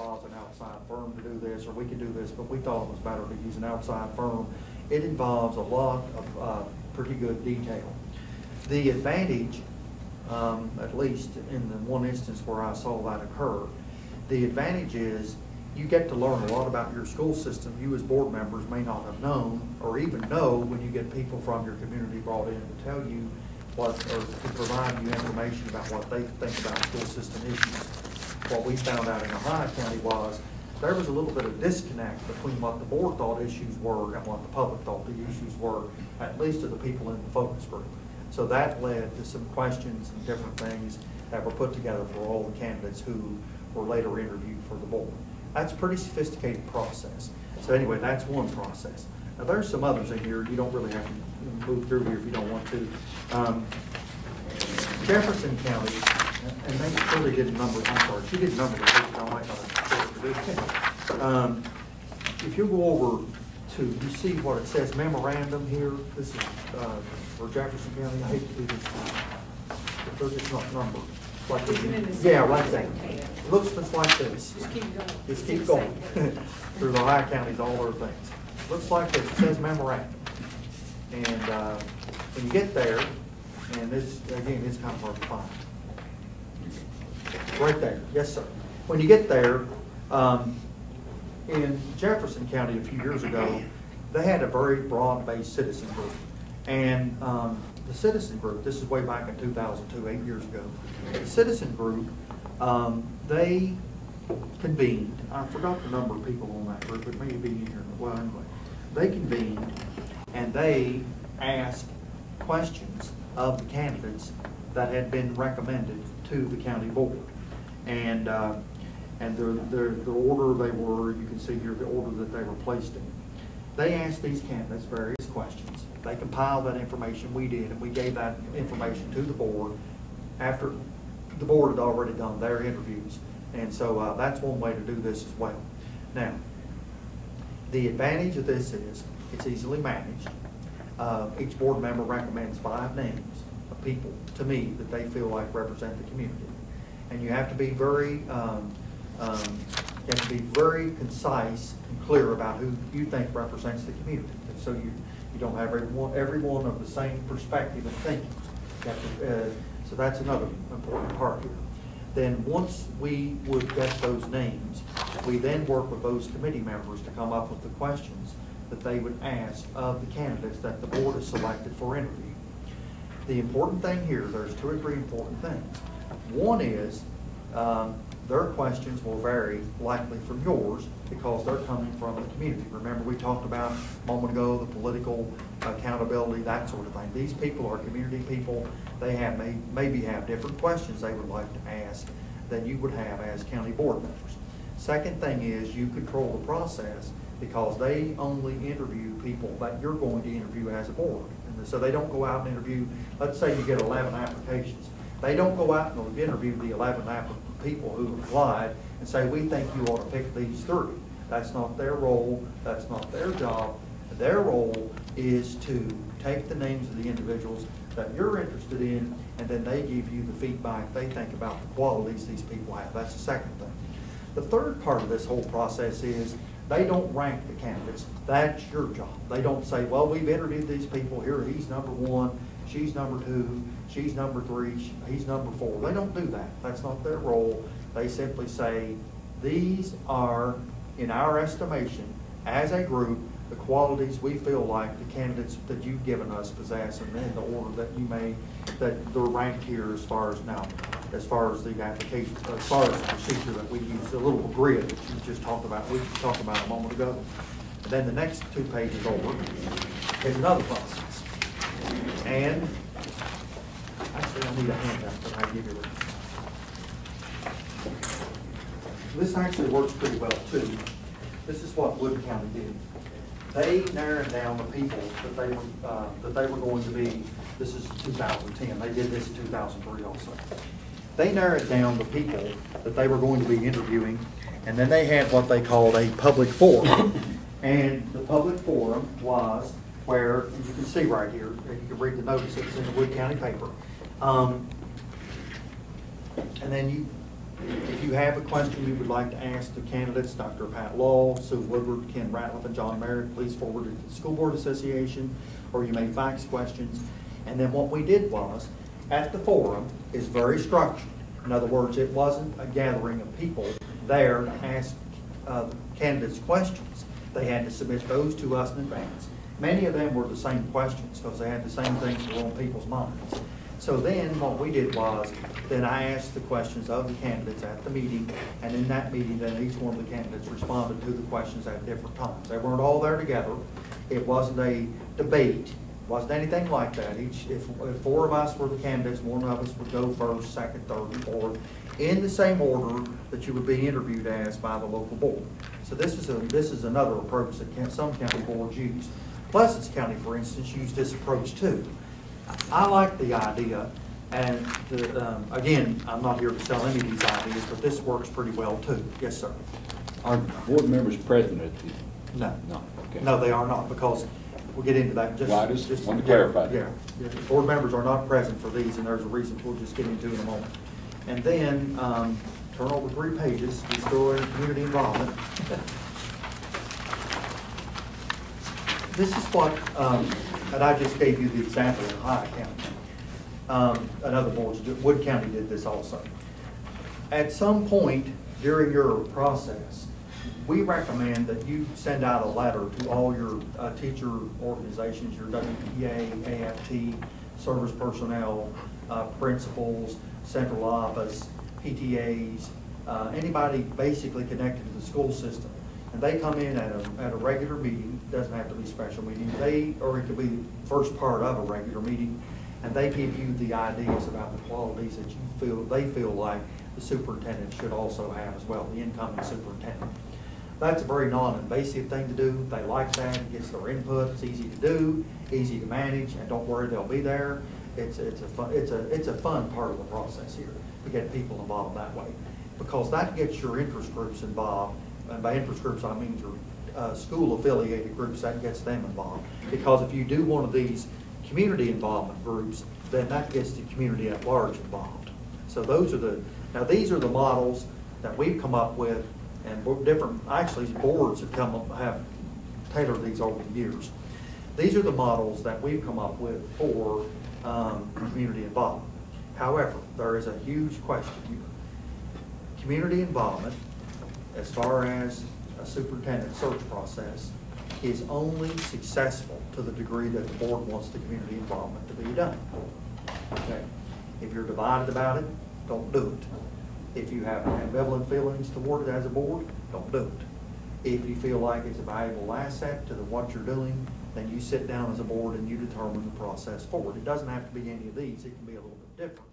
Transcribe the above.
involves an outside firm to do this, or we could do this, but we thought it was better to use an outside firm. It involves a lot of pretty good detail. The advantage, at least in the one instance where I saw that occur, the advantage is you get to learn a lot about your school system you as board members may not have known or even know when you get people from your community brought in to tell you what, or to provide you information about what they think about school system issues. What we found out in Ohio County was there was a little bit of disconnect between what the board thought issues were and what the public thought the issues were, at least to the people in the focus group. So that led to some questions and different things that were put together for all the candidates who were later interviewed for the board. That's a pretty sophisticated process. So anyway, that's one process. Now there's some others in here. You don't really have to move through here if you don't want to. Jefferson County, and they clearly didn't number, I'm sorry, she didn't number the pages, I might not have. If you go over to, you see what it says memorandum here. This is for Jefferson County. I hate to do this, but it's not numbered. Like this, yeah, like that. It looks just like this. Just keep going. Just keep going. Through the Ohio counties, all their things. Looks like this. It says memorandum. And when you get there, and this, again, it's kind of hard to find. Right there. Yes, sir. When you get there, in Jefferson County a few years ago, they had a very broad-based citizen group. And the citizen group, this is way back in 2002, 8 years ago, the citizen group, they convened, I forgot the number of people on that group, it may be in here, well anyway, they convened and they asked questions of the candidates that had been recommended to the county board. And the order they were, you can see here the order that they were placed in. They asked these candidates various questions. They compiled that information, we did, and we gave that information to the board after the board had already done their interviews. And so that's one way to do this as well. Now, the advantage of this is it's easily managed. Each board member recommends 5 names of people to me that they feel like represent the community. And you have to be very concise and clear about who you think represents the community. So you don't have everyone of the same perspective and thinking. You have to, so that's another important part here. Then once we would get those names, we then work with those committee members to come up with the questions that they would ask of the candidates that the board has selected for interview. The important thing here, there's 2 or 3 important things. One is their questions will vary likely from yours because they're coming from the community. Remember we talked about a moment ago the political accountability, that sort of thing. These people are community people. They have maybe have different questions they would like to ask than you would have as county board members. Second thing is you control the process because they only interview people that you're going to interview as a board. And so they don't go out and interview, let's say you get 11 applications. They don't go out and interview the 11 people who applied and say, we think you ought to pick these 3. That's not their role. That's not their job. Their role is to take the names of the individuals that you're interested in, and then they give you the feedback they think about the qualities these people have. That's the second thing. The third part of this whole process is they don't rank the candidates. That's your job. They don't say, well, we've interviewed these people. Here, he's number 1, she's number 2, she's number 3, he's number 4. They don't do that. That's not their role. They simply say, these are, in our estimation, as a group, the qualities we feel like the candidates that you've given us possess, and then the order that you may, that they're ranked here as far as now, as far as the application, as far as the procedure that we use, the little grid that you just talked about, we talked about a moment ago. And then the next 2 pages over is another process. And actually I need a handout that I give you. This actually works pretty well too. This is what Wood County did. They narrowed down the people that they were going to be. This is 2010. They did this in 2003 also. They narrowed down the people that they were going to be interviewing, and then they had what they called a public forum. And the public forum was where, you can see right here, you can read the notice, it's in the Wood County paper. And then If you have a question you would like to ask the candidates, Dr. Pat Law, Sue Woodward, Ken Ratliff, and John Merritt, please forward it to the School Board Association, or you may fax questions. And then what we did was, at the forum, is very structured. In other words, it wasn't a gathering of people there to ask candidates questions. They had to submit those to us in advance. Many of them were the same questions because they had the same things that were on people's minds. So then what we did was, then I asked the questions of the candidates at the meeting, and in that meeting, then each one of the candidates responded to the questions at different times. They weren't all there together. It wasn't a debate. Wasn't anything like that. If four of us were the candidates, one of us would go first, second, third, and fourth, in the same order that you would be interviewed as by the local board. So this is another approach that some county boards use. Pleasants County, for instance, used this approach too. I like the idea, and again, I'm not here to sell any of these ideas, but this works pretty well too. Yes, sir. Are board members present at the? No. No, okay. No, they are not, because we'll get into that. Well, I just want to clarify that. Yeah, board members are not present for these, and there's a reason we'll just get into in a moment. And then, turn over 3 pages, we throw in community involvement. This is what, and I just gave you the example in Ohio County. Another board, Wood County did this also. At some point during your process, we recommend that you send out a letter to all your teacher organizations, your WPA, AFT, service personnel, principals, central office, PTAs, anybody basically connected to the school system. And they come in at a regular meeting, doesn't have to be a special meeting, or it could be the first part of a regular meeting, and they give you the ideas about the qualities that they feel like the superintendent should also have as well, the incoming superintendent. That's a very non-invasive thing to do. They like that. It gets their input. It's easy to do, easy to manage, and don't worry, they'll be there. It's a fun part of the process here to get people involved that way, because that gets your interest groups involved. And by interest groups, I mean your school-affiliated groups. That gets them involved. Because if you do one of these community involvement groups, then that gets the community at large involved. So these are the models that we've come up with, and different, actually, boards have tailored these over the years. These are the models that we've come up with for community involvement. However, there is a huge question here. Community involvement, as far as a superintendent search process, is only successful to the degree that the board wants the community involvement to be done. Okay? If you're divided about it, don't do it. If you have ambivalent feelings toward it as a board, don't do it. If you feel like it's a valuable asset to what you're doing, then you sit down as a board and you determine the process forward. It doesn't have to be any of these. It can be a little bit different.